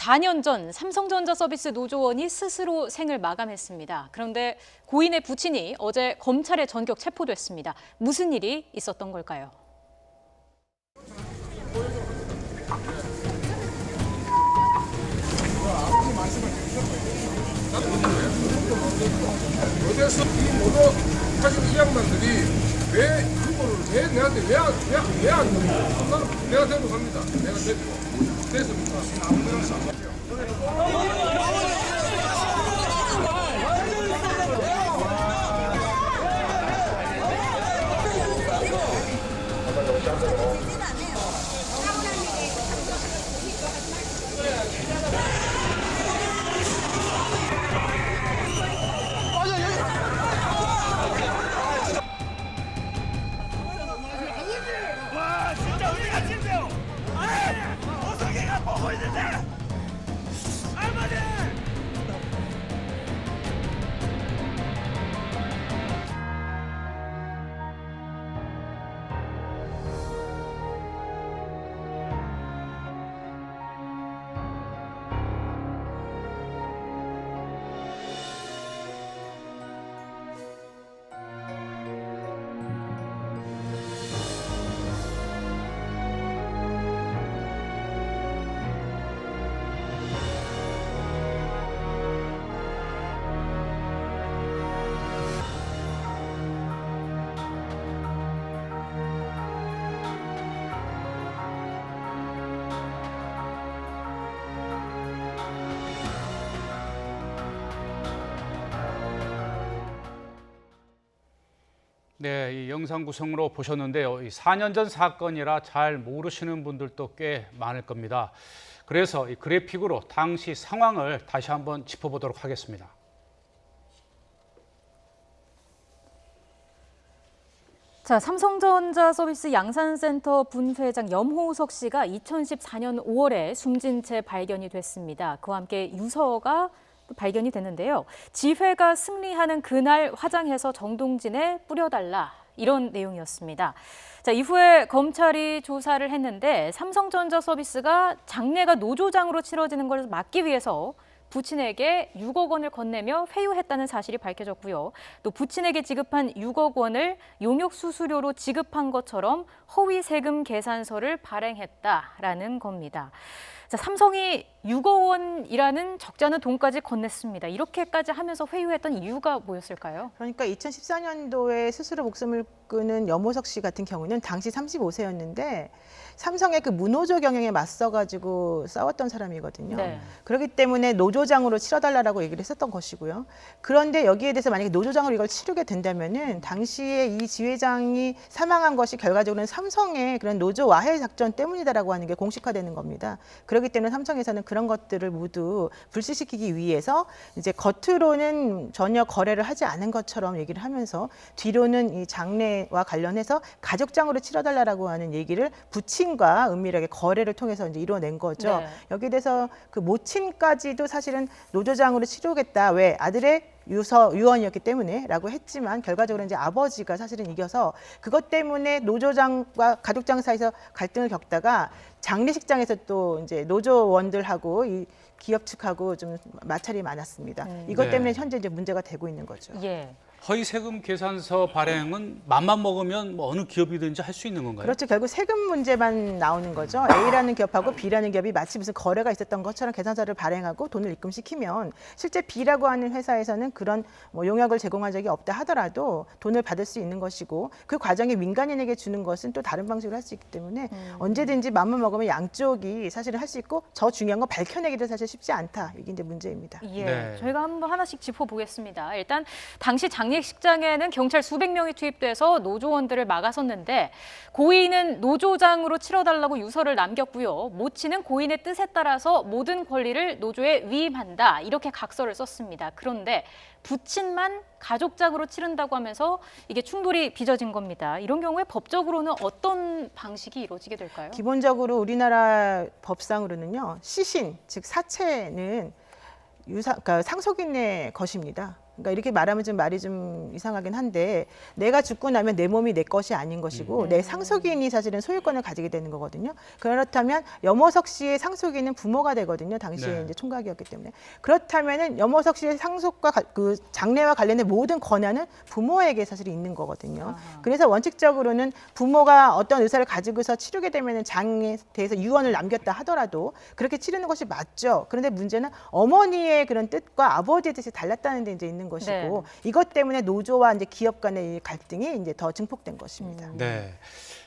4년 전 삼성전자 서비스 노조원이 스스로 생을 마감했습니다. 그런데 고인의 부친이 어제 검찰에 전격 체포됐습니다. 무슨 일이 있었던 걸까요? 어디서 이 모두 사실 이 양반들이 왜 그거를 왜 내한테 왜안 넣는 내가 데리고 갑니다. 내가 데리고 됐습니까? 와 진짜 어디 갔는데요? 어석이가 보고 있는데 할머니! 네, 이 영상 구성으로 보셨는데요. 이 4년 전 사건이라 잘 모르시는 분들도 꽤 많을 겁니다. 그래서 이 그래픽으로 당시 상황을 다시 한번 짚어보도록 하겠습니다. 자, 삼성전자 서비스 양산센터 분회장 염호석 씨가 2014년 5월에 숨진 채 발견이 됐습니다. 그와 함께 유서가 발견이 됐는데요. 지회가 승리하는 그날 화장해서 정동진에 뿌려달라, 이런 내용이었습니다. 자, 이후에 검찰이 조사를 했는데 삼성전자 서비스가 장례가 노조장으로 치러지는 것을 막기 위해서 부친에게 6억 원을 건네며 회유했다는 사실이 밝혀졌고요. 또 부친에게 지급한 6억 원을 용역 수수료로 지급한 것처럼 허위 세금 계산서를 발행했다라는 겁니다. 자, 삼성이 6억 원이라는 적지 않은 돈까지 건넸습니다. 이렇게까지 하면서 회유했던 이유가 뭐였을까요? 그러니까 2014년도에 스스로 목숨을 끊은 염호석 씨 같은 경우는 당시 35세였는데 삼성의 그 무노조 경영에 맞서가지고 싸웠던 사람이거든요. 네. 그렇기 때문에 노조장으로 치러달라고 얘기를 했었던 것이고요. 그런데 여기에 대해서 만약에 노조장으로 이걸 치르게 된다면은 당시에 이 지회장이 사망한 것이 결과적으로는 삼성의 그런 노조 와해 작전 때문이다라고 하는 게 공식화되는 겁니다. 그렇기 때문에 삼성에서는 그런 것들을 모두 불씨시키기 위해서 이제 겉으로는 전혀 거래를 하지 않은 것처럼 얘기를 하면서 뒤로는 이 장례와 관련해서 가족장으로 치러달라고 하는 얘기를 부친과 은밀하게 거래를 통해서 이제 이루어낸 거죠. 네. 여기에 대해서 그 모친까지도 사실은 노조장으로 치르겠다. 왜? 아들의 유언이었기 때문에라고 했지만 결과적으로 이제 아버지가 사실은 이겨서 그것 때문에 노조장과 가족장 사이에서 갈등을 겪다가 장례식장에서 또 이제 노조원들하고 이 기업 측하고 좀 마찰이 많았습니다. 이것 때문에 현재 이제 문제가 되고 있는 거죠. 예. 허위 세금 계산서 발행은 맘만 먹으면 뭐 어느 기업이든지 할 수 있는 건가요? 그렇죠. 결국 세금 문제만 나오는 거죠. A라는 기업하고 B라는 기업이 마치 무슨 거래가 있었던 것처럼 계산서를 발행하고 돈을 입금시키면 실제 B라고 하는 회사에서는 그런 뭐 용역을 제공한 적이 없다 하더라도 돈을 받을 수 있는 것이고 그 과정에 민간인에게 주는 것은 또 다른 방식으로 할 수 있기 때문에 언제든지 맘만 먹으면 양쪽이 사실은 할 수 있고 저 중요한 거 밝혀내기도 사실 쉽지 않다. 이게 이제 문제입니다. 예, 네. 저희가 한번 하나씩 짚어보겠습니다. 일단 당시 장례식장에는 경찰 수백 명이 투입돼서 노조원들을 막아섰는데 고인은 노조장으로 치러달라고 유서를 남겼고요. 모친은 고인의 뜻에 따라서 모든 권리를 노조에 위임한다, 이렇게 각서를 썼습니다. 그런데 부친만 가족장으로 치른다고 하면서 이게 충돌이 빚어진 겁니다. 이런 경우에 법적으로는 어떤 방식이 이루어지게 될까요? 기본적으로 우리나라 법상으로는요. 시신, 즉 사체는 그러니까 상속인의 것입니다. 그러니까 이렇게 말하면 좀 말이 좀 이상하긴 한데 내가 죽고 나면 내 몸이 내 것이 아닌 것이고 내 상속인이 사실은 소유권을 가지게 되는 거거든요. 그렇다면 염호석 씨의 상속인은 부모가 되거든요. 당시에 네. 이제 총각이었기 때문에. 그렇다면은 염호석 씨의 상속과 그 장래와 관련된 모든 권한은 부모에게 사실 있는 거거든요. 그래서 원칙적으로는 부모가 어떤 의사를 가지고서 치르게 되면은 장에 대해서 유언을 남겼다 하더라도 그렇게 치르는 것이 맞죠. 그런데 문제는 어머니의 그런 뜻과 아버지의 뜻이 달랐다는 데 이제 있는 것이고 네. 이것 때문에 노조와 이제 기업 간의 이 갈등이 이제 더 증폭된 것입니다. 네,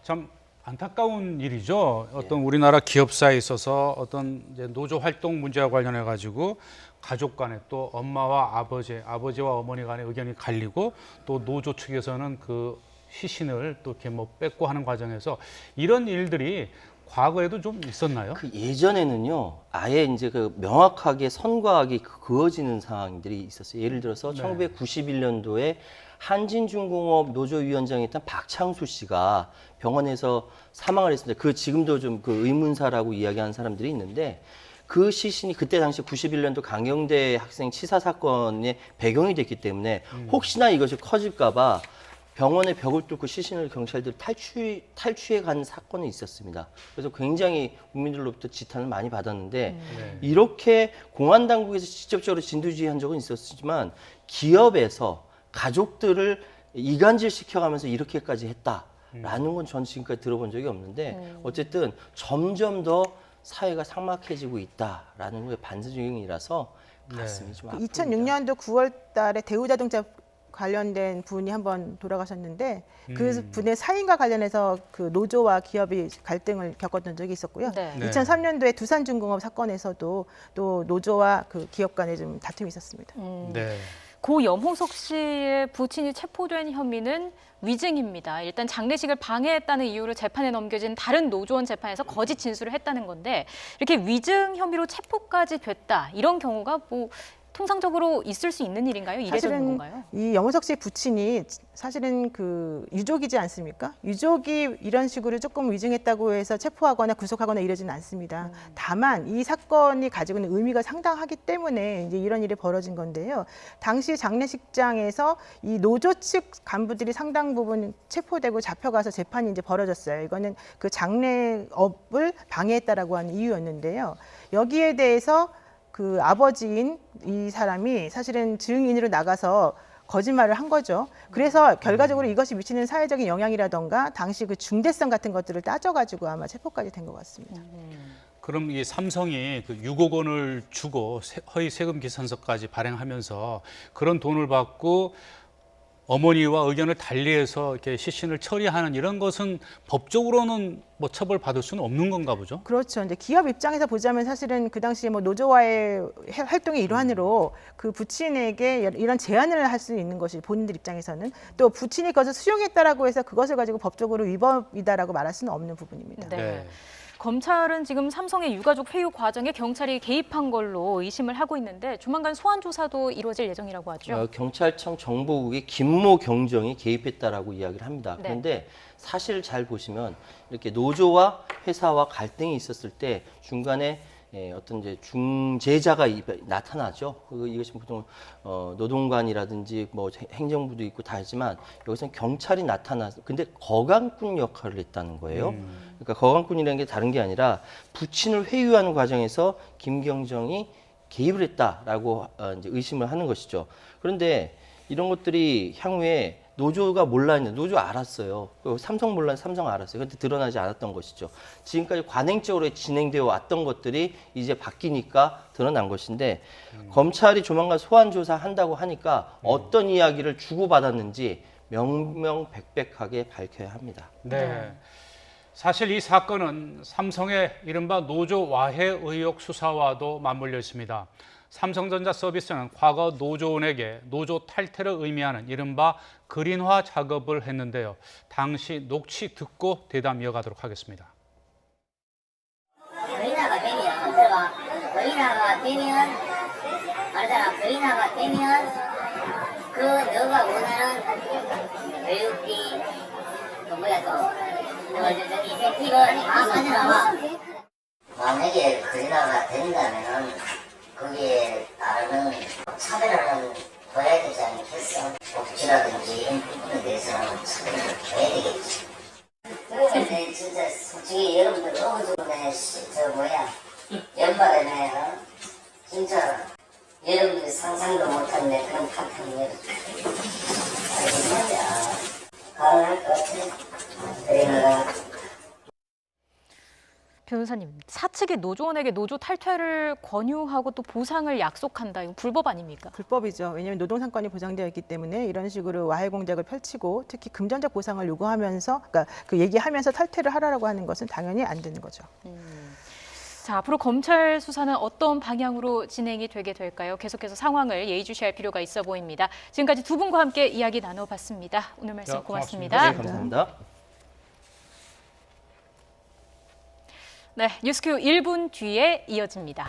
참 안타까운 일이죠. 어떤 우리나라 기업사에 있어서 어떤 이제 노조 활동 문제와 관련해 가지고 가족 간에 또 엄마와 아버지와 어머니 간의 의견이 갈리고 또 노조 측에서는 그 시신을 또 이렇게 뭐 뺏고 하는 과정에서 이런 일들이 과거에도 좀 있었나요? 그 예전에는요, 아예 이제 그 명확하게 선과 악이 그어지는 상황들이 있었어요. 예를 들어서 네. 1991년도에 한진중공업 노조위원장이었던 박창수 씨가 병원에서 사망을 했습니다. 그 지금도 좀 그 의문사라고 이야기하는 사람들이 있는데 그 시신이 그때 당시 91년도 강영대 학생 치사 사건의 배경이 됐기 때문에 혹시나 이것이 커질까봐 병원의 벽을 뚫고 시신을 경찰들이 탈취해 간 사건이 있었습니다. 그래서 굉장히 국민들로부터 지탄을 많이 받았는데 네. 이렇게 공안 당국에서 직접적으로 진두지휘한 적은 있었지만 기업에서 가족들을 이간질 시켜가면서 이렇게까지 했다라는 건 전 지금까지 들어본 적이 없는데 어쨌든 점점 더 사회가 삭막해지고 있다라는 게 반증이라서 가슴이 좀 아픕니다. 2006년도 9월 달에 대우자동차 관련된 분이 한번 돌아가셨는데 그 분의 사인과 관련해서 그 노조와 기업이 갈등을 겪었던 적이 있었고요. 네. 네. 2003년도에 두산중공업 사건에서도 또 노조와 그 기업 간에 좀 다툼이 있었습니다. 네. 고 염호석 씨의 부친이 체포된 혐의는 위증입니다. 일단 장례식을 방해했다는 이유로 재판에 넘겨진 다른 노조원 재판에서 거짓 진술을 했다는 건데 이렇게 위증 혐의로 체포까지 됐다. 이런 경우가 뭐 통상적으로 있을 수 있는 일인가요? 이례적인 사실은 건가요? 이 염호석 씨의 부친이 사실은 그 유족이지 않습니까? 유족이 이런 식으로 조금 위증했다고 해서 체포하거나 구속하거나 이러지는 않습니다. 다만 이 사건이 가지고 있는 의미가 상당하기 때문에 이제 이런 일이 벌어진 건데요. 당시 장례식장에서 이 노조 측 간부들이 상당 부분 체포되고 잡혀가서 재판이 이제 벌어졌어요. 이거는 그 장례업을 방해했다라고 하는 이유였는데요. 여기에 대해서 그 아버지인 이 사람이 사실은 증인으로 나가서 거짓말을 한 거죠. 그래서 결과적으로 이것이 미치는 사회적인 영향이라던가 당시 그 중대성 같은 것들을 따져가지고 아마 체포까지 된 것 같습니다. 그럼 이 삼성이 그 6억 원을 주고 허위 세금 계산서까지 발행하면서 그런 돈을 받고 어머니와 의견을 달리해서 이렇게 시신을 처리하는 이런 것은 법적으로는 뭐 처벌받을 수는 없는 건가 보죠? 그렇죠. 이제 기업 입장에서 보자면 사실은 그 당시에 뭐 노조와의 활동의 일환으로 그 부친에게 이런 제안을 할 수 있는 것이 본인들 입장에서는 또 부친이 그것을 수용했다라고 해서 그것을 가지고 법적으로 위법이다라고 말할 수는 없는 부분입니다. 네. 검찰은 지금 삼성의 유가족 회유 과정에 경찰이 개입한 걸로 의심을 하고 있는데 조만간 소환 조사도 이루어질 예정이라고 하죠. 경찰청 정보국의 김모 경정이 개입했다라고 이야기를 합니다. 네. 그런데 사실 잘 보시면 이렇게 노조와 회사와 갈등이 있었을 때 중간에 어떤 이제 중재자가 나타나죠. 이것이 보통 노동관이라든지 뭐 행정부도 있고 다 하지만 여기서는 경찰이 나타나서 근데 거강꾼 역할을 했다는 거예요. 그러니까 거강꾼이라는 게 다른 게 아니라 부친을 회유하는 과정에서 김경정이 개입을 했다라고 이제 의심을 하는 것이죠. 그런데 이런 것들이 향후에 노조가 몰랐는데 노조 알았어요. 삼성 몰랐는데 삼성 알았어요. 근데 드러나지 않았던 것이죠. 지금까지 관행적으로 진행되어 왔던 것들이 이제 바뀌니까 드러난 것인데 검찰이 조만간 소환 조사한다고 하니까 어떤 이야기를 주고받았는지 명명백백하게 밝혀야 합니다. 네. 사실 이 사건은 삼성의 이른바 노조 와해 의혹 수사와도 맞물려 있습니다. 삼성전자 서비스는 과거 노조원에게 노조 탈퇴를 의미하는 이른바 그린화 작업을 했는데요. 당시 녹취 듣고 대담 이어가도록 하겠습니다. 그린화가 되면 들어봐. 그린화가 되면 말하자면 그린화가 되면 그 너가 원하는 교육비 또 뭐야 또 인센티브 다 가져나와. 만약에 그린화가 된다면은 거기에 따르는 차별화는 둬야 되지 상상도 못한 내 그런 파편을 가능할 것 같아. 그러다가 변호사님, 사측이 노조원에게 노조 탈퇴를 권유하고 또 보상을 약속한다. 이거 불법 아닙니까? 불법이죠. 왜냐하면 노동상권이 보장되어 있기 때문에 이런 식으로 와해 공작을 펼치고 특히 금전적 보상을 요구하면서, 그러니까 그 얘기하면서 탈퇴를 하라고 하는 것은 당연히 안 되는 거죠. 자, 앞으로 검찰 수사는 어떤 방향으로 진행이 되게 될까요? 계속해서 상황을 예의주시할 필요가 있어 보입니다. 지금까지 두 분과 함께 이야기 나눠봤습니다. 오늘 말씀 자, 고맙습니다. 네, 감사합니다. 네, 뉴스큐 1분 뒤에 이어집니다.